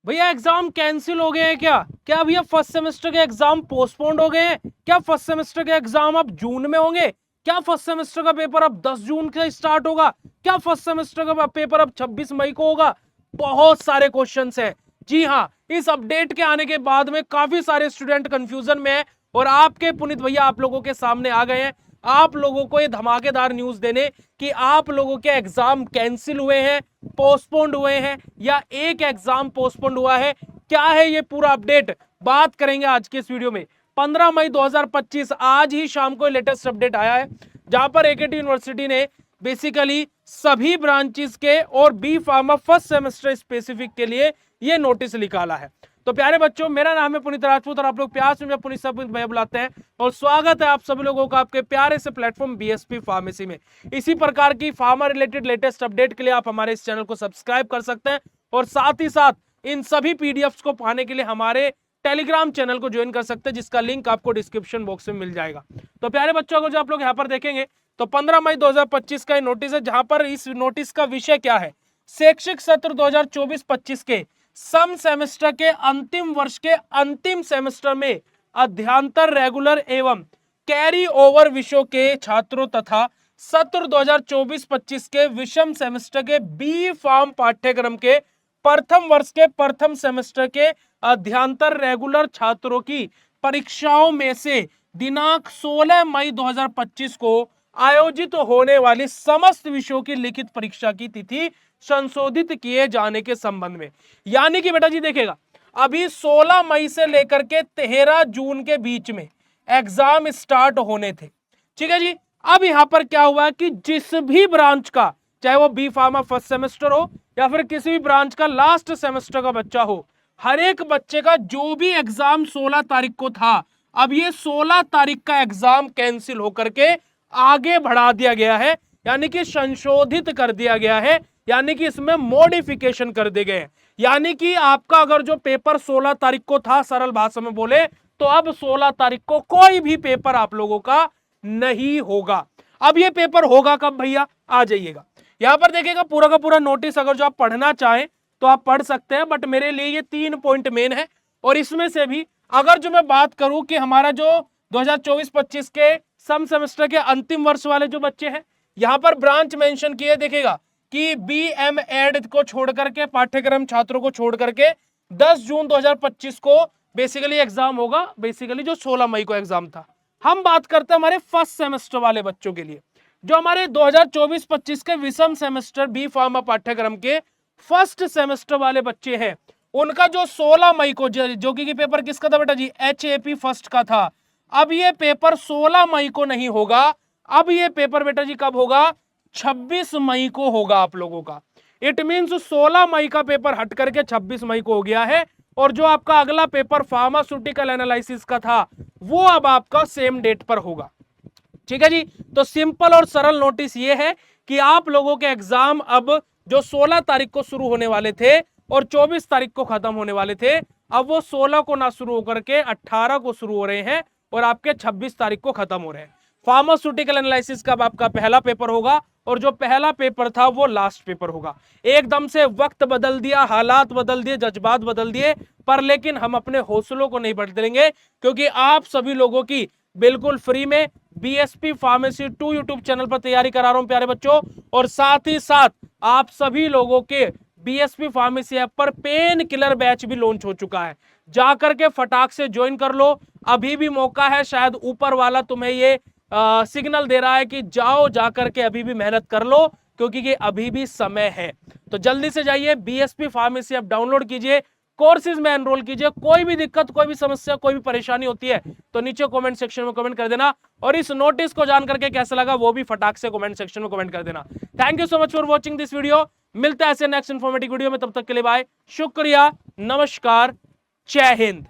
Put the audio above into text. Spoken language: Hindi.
भैया एग्जाम कैंसिल हो गए हैं क्या? क्या भैया फर्स्ट सेमेस्टर के एग्जाम पोस्टपोन्ड हो गए हैं? क्या फर्स्ट सेमेस्टर के एग्जाम अब जून में होंगे? क्या फर्स्ट सेमेस्टर का पेपर अब 10 जून से स्टार्ट होगा? क्या फर्स्ट सेमेस्टर का पेपर अब 26 मई को होगा? बहुत सारे क्वेश्चंस हैं। जी हाँ, इस अपडेट के आने के बाद में काफी सारे स्टूडेंट कंफ्यूजन में है और आपके पुनीत भैया आप लोगों के सामने आ गए हैं आप लोगों को ये धमाकेदार न्यूज देने कि आप लोगों के एग्जाम कैंसिल हुए हैं, पोस्टपोन्ड हुए हैं या एक एग्जाम पोस्टपोन्ड हुआ है। क्या है ये पूरा अपडेट, बात करेंगे आज के इस वीडियो में। 15 मई 2025 आज ही शाम को लेटेस्ट अपडेट आया है जहां पर एकेटी यूनिवर्सिटी ने बेसिकली सभी ब्रांचेस के और B pharma first semester specific के लिए ये नोटिस निकाला है। तो प्यारे बच्चों, मेरा नाम है पुनीत राजपूत और आप लोग प्यार से मुझे पुनीत सब भैया बुलाते हैं और स्वागत है आप सभी लोगों का आपके प्यारे से प्लेटफॉर्म बीएसपी फार्मेसी में। इसी प्रकार की फार्मा रिलेटेड लेटेस्ट अपडेट के लिए आप हमारे इस चैनल को सब्सक्राइब कर सकते हैं और साथ ही साथ इन सभी पीडीएफ्स को पाने के लिए हमारे टेलीग्राम चैनल को ज्वाइन कर सकते हैं जिसका लिंक आपको डिस्क्रिप्शन बॉक्स में मिल जाएगा। तो प्यारे बच्चों, अगर जो आप लोग यहाँ पर देखेंगे तो 15 मई 2025 का नोटिस है जहां पर इस नोटिस का विषय क्या है, शैक्षिक सत्र 2024-25 के सम सेमेस्टर के अंतिम वर्ष के अंतिम सेमेस्टर में अध्यांतर रेगुलर एवं कैरी ओवर विषयों के छात्रों तथा सत्र 2024-25 के विषम सेमेस्टर के बी फार्म पाठ्यक्रम के प्रथम वर्ष के प्रथम सेमेस्टर के अध्यांतर रेगुलर छात्रों की परीक्षाओं में से दिनांक 16 मई 2025 को आयोजित होने वाली समस्त विषयों की लिखित परीक्षा की तिथि संशोधित किए जाने के संबंध में। यानी कि बेटा जी देखिएगा, अभी 16 मई से लेकर के 13 जून के बीच में एग्जाम स्टार्ट होने थे, ठीक है जी। अब यहां पर क्या हुआ कि जिस भी ब्रांच का, चाहे वो बी फार्मा फर्स्ट सेमेस्टर हो या फिर किसी भी ब्रांच का लास्ट सेमेस्टर का बच्चा हो, हर एक बच्चे का जो भी एग्जाम 16 तारीख को था, अब ये 16 तारीख का एग्जाम कैंसिल होकर के आगे बढ़ा दिया गया है, यानी कि संशोधित कर दिया गया है, यानी कि इसमें मॉडिफिकेशन कर दिए गए। यानी कि आपका अगर जो पेपर 16 तारीख को था, सरल भाषा में बोले तो अब 16 तारीख को कोई भी पेपर आप लोगों का नहीं होगा। अब ये पेपर होगा कब भैया, आ जाइएगा यहां पर देखिएगा पूरा का पूरा नोटिस अगर जो आप पढ़ना चाहें तो आप पढ़ सकते हैं, बट मेरे लिए ये 3 पॉइंट मेन है और इसमें से भी अगर जो मैं बात करूं कि हमारा जो 2024-25 के सम सेमेस्टर के अंतिम वर्ष वाले जो बच्चे हैं, यहां पर ब्रांच मेंशन किए देखिएगा कि बीएम एड को छोड़ करके पाठ्यक्रम छात्रों को छोड़ करके 10 जून 2025 को बेसिकली एग्जाम होगा, बेसिकली जो 16 मई को एग्जाम था। हम बात करते हैं हमारे फर्स्ट सेमेस्टर वाले बच्चों के लिए, जो हमारे 2024-25 के विषम सेमेस्टर बी फार्मा पाठ्यक्रम के फर्स्ट सेमेस्टर वाले बच्चे हैं, उनका जो 16 मई को जो कि पेपर किसका था बेटा जी, एचएपी फर्स्ट का था। अब ये पेपर 16 मई को नहीं होगा, अब ये पेपर बेटा जी कब होगा, 26 मई को होगा आप लोगों का। इट मींस 16 मई का पेपर हट करके 26 मई को हो गया है और जो आपका अगला पेपर फार्मास्यूटिकल एनालिसिस का था वो अब आपका सेम डेट पर होगा, ठीक है जी। तो सिंपल और सरल नोटिस ये है कि आप लोगों के एग्जाम अब जो 16 तारीख को शुरू होने वाले थे और 24 तारीख को खत्म होने वाले थे, अब वो 16 को ना शुरू होकर के 18 को शुरू हो रहे हैं और आपके 26 तारीख को खत्म हो रहे हैं। फार्मास्यूटिकल एनालिसिस का आपका पहला पेपर होगा और जो पहला पेपर था वो लास्ट पेपर होगा। एकदम से वक्त बदल दिया, हालात बदल दिए, जज्बात बदल दिए, पर लेकिन हम अपने हौसलों को नहीं बदलेंगे क्योंकि आप सभी लोगों की बिल्कुल फ्री में बीएसपी फार्मेसी 2 यूट्यूब चैनल पर तैयारी करा रहा हूं प्यारे बच्चों। और साथ ही साथ आप सभी लोगों के बीएसपी फार्मेसी ऐप पर पेन किलर बैच भी लॉन्च हो चुका है, जाकर के फटाक से ज्वाइन कर लो, अभी भी मौका है। शायद ऊपर वाला तुम्हें ये सिग्नल दे रहा है कि जाओ जाकर के अभी भी मेहनत कर लो क्योंकि ये अभी भी समय है। तो जल्दी से जाइए बीएसपी फार्मेसी ऐप डाउनलोड कीजिए, कोर्सेज में एनरोल कीजिए। कोई भी दिक्कत, कोई भी समस्या, कोई भी परेशानी होती है तो नीचे कमेंट सेक्शन में कमेंट कर देना और इस नोटिस को जान करके कैसा लगा वो भी फटाक से कमेंट सेक्शन में कमेंट कर देना। Thank you so much for watching this video. मिलते हैं ऐसे नेक्स्ट इन्फॉर्मेटिव वीडियो में, तब तक के लिए बाय, शुक्रिया, नमस्कार, जय हिंद।